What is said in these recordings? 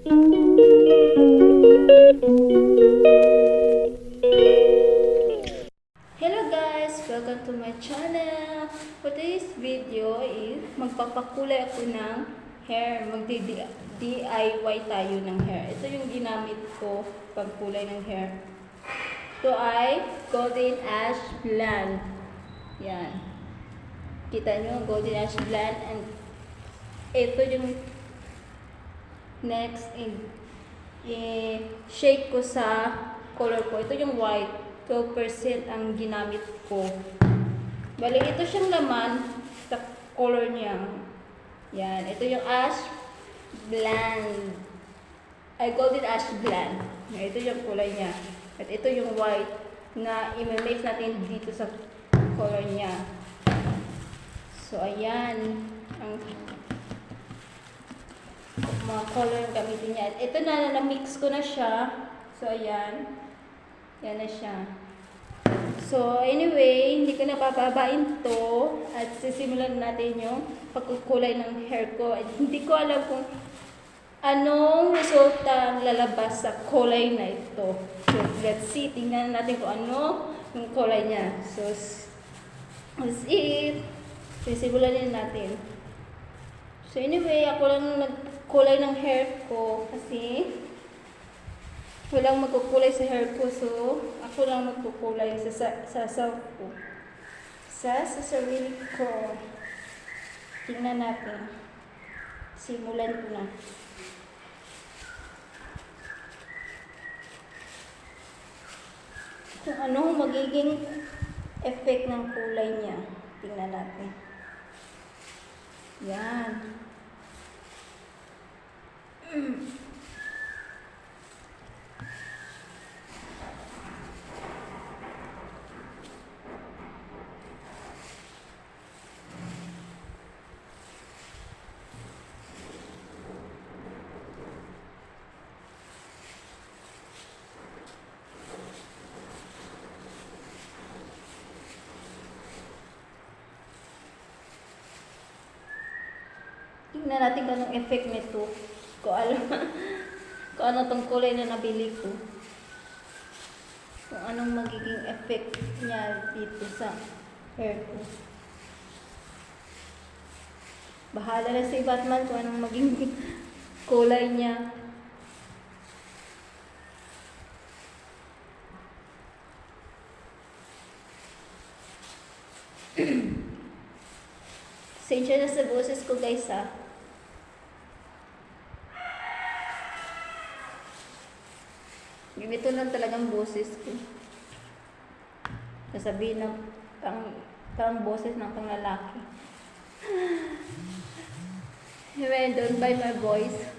Hello guys! Welcome to my channel! For today's video is magpapakulay ako ng hair. Mag-DIY tayo ng hair. Ito yung ginamit ko pagkulay ng hair. Ito ay Golden Ash Blonde. Yan. Kita nyo, Golden Ash Blonde. And ito yung next shake ko sa color ko. Ito yung white. 12% ang ginamit ko. Bali, ito siyang laman sa color niya. Yan. Ito yung ash blonde. Ay, golden ash blonde. Ito yung kulay niya. At ito yung white na i-mix natin dito sa color niya. So, ayan. Ang mga color yung gamitin niya. Ito na-mix ko na siya. So, ayan. Yan na siya. So, anyway, hindi ko na papabain to. At sisimulan natin yung pagkukulay ng hair ko. At hindi ko alam kung anong resulta ang lalabas sa kulay na ito. So, let's see. Tingnan natin kung ano yung kulay niya. So, let's see. Sisimulan din natin. So, anyway, ako lang nagkulay ng hair ko kasi walang magkukulay sa hair ko, so ako lang magkukulay sa self ko. Sa sarili ko. Tingnan natin. Simulan ko na. Kung anong magiging effect ng kulay niya. Tingnan natin. Yan. Tingnan natin kung anong effect nito. Kung ano tong kulay na nabili ko. Kung anong magiging effect niya dito sa hair ko. Bahala na si Batman kung anong magiging kulay niya. Sensya na sa boses ko guys ha. Ganito lang talagang boses ko. Sasabihin ng pang boses ng panglalaki. Anyway, don't buy my voice.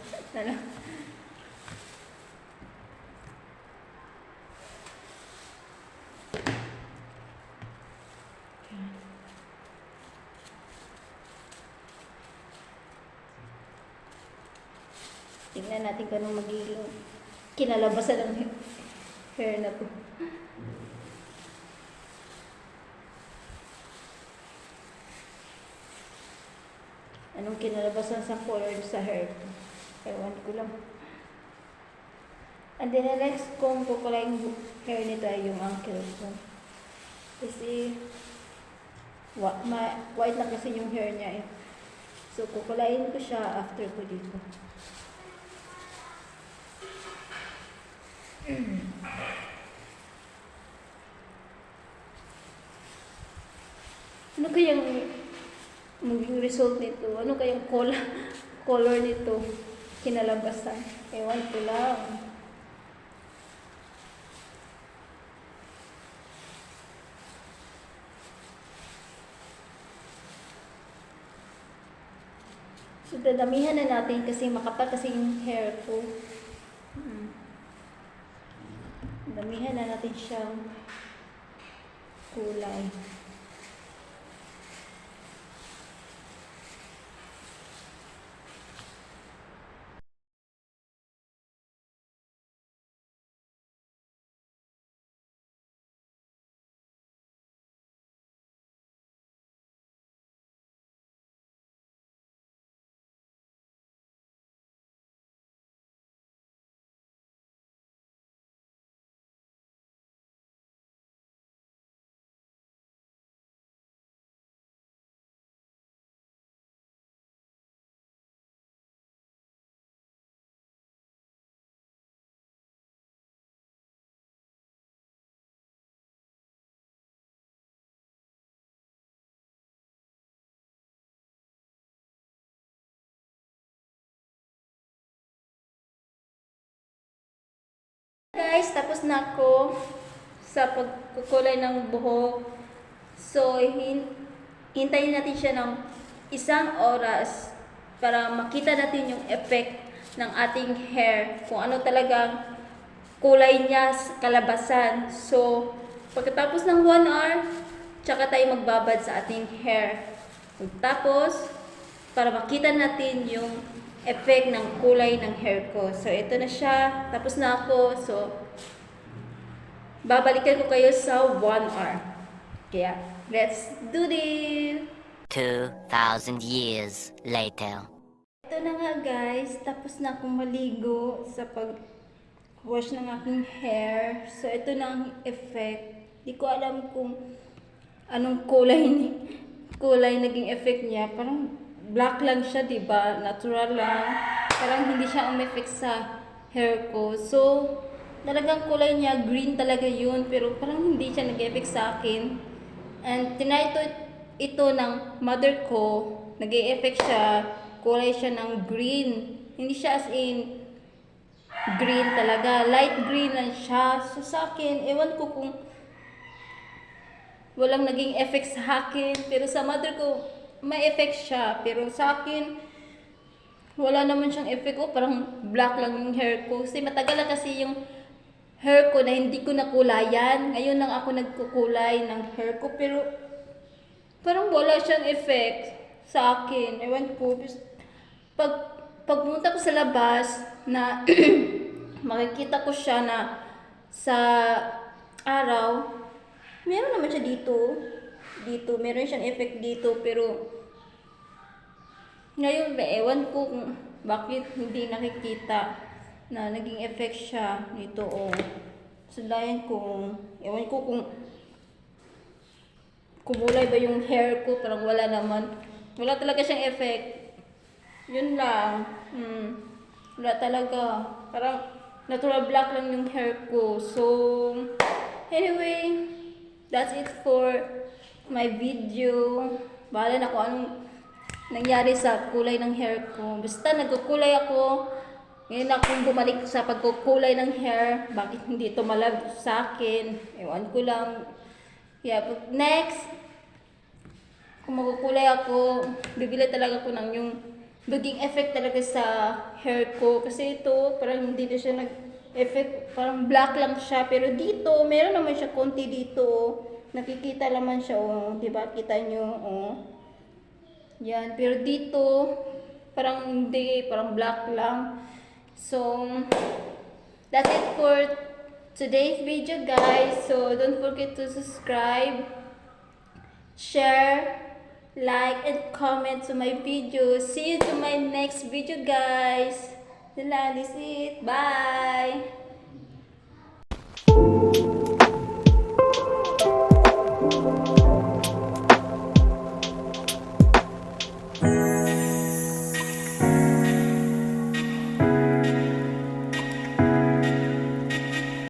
Tingnan natin kung anong magiging kinalabasan ng hair na to. Anong kinalabasan sa color sa hair ko? Ewan ko lang. And then the next kong kukulayin hair nito ay yung uncle ko. Kasi white na kasi yung hair niya eh. So kukulayin ko siya after ko dito. Ano kayang maging result nito? Ano kayang color nito? Kinalabasan. Ewan ko lang. So, dadamihan na natin kasi makapal kasi yung hair ko. Damihan na natin siyang kulay. Guys, tapos na ako sa pagkukulay ng buhok. So, hintayin natin siya ng 1 oras para makita natin yung effect ng ating hair. Kung ano talagang kulay niya sa kalabasan. So, pagkatapos ng 1 hour, tsaka tayo magbabad sa ating hair. Tapos, para makita natin yung effect ng kulay ng hair ko. So, ito na siya. Tapos na ako. So, babalikan ko kayo sa 1 hour. Kaya, let's do this! 2,000 years later. Ito na nga guys. Tapos na akong maligo sa pag-wash ng aking hair. So, ito na ang effect. Di ko alam kung anong kulay naging effect niya. Parang black lang siya, di ba? Natural lang. Parang hindi siya umeffect sa hair ko. So, talagang kulay niya, green talaga yun. Pero parang hindi siya nag-effect sa akin. And tinry ito ng mother ko. Nag-effect siya. Kulay siya ng green. Hindi siya as in green talaga. Light green lang siya. So, sa akin, ewan ko kung walang naging effect sa akin. Pero sa mother ko, may effect siya. Pero sa akin, wala naman siyang effect. Oh, parang black lang yung hair ko. Kasi matagal na kasi yung hair ko na hindi ko nakulayan. Ngayon lang ako nagkukulay ng hair ko. Pero parang wala siyang effect sa akin. Ewan ko. Pagpunta ko sa labas na makikita ko siya na sa araw, meron naman siya dito. Meron siyang effect dito, pero ngayon, ewan ko kung bakit hindi nakikita na naging effect siya dito. Oh. So, dahil ewan ko kung kumulay ba yung hair ko, parang wala naman. Wala talaga siyang effect. Yun lang. Wala talaga. Parang natural black lang yung hair ko. So, anyway, that's it for my video. Bahala na kung anong nangyari sa kulay ng hair ko. Basta nagkukulay ako. Ngayon akong bumalik sa pagkukulay ng hair. Bakit hindi ito malab sa akin? Ewan ko lang. Yeah, but next, kung magkukulay ako, bibili talaga ko ng yung maging effect talaga sa hair ko. Kasi ito, parang hindi na siya nag-effect. Parang black lang siya. Pero dito, meron naman siya konti dito. Nakikita naman siya, oh. Diba? Kita nyo, oh. Yan. Pero dito, parang hindi. Parang black lang. So, that's it for today's video, guys. So, don't forget to subscribe, share, like, and comment to my video. See you to my next video, guys. That's it. Bye!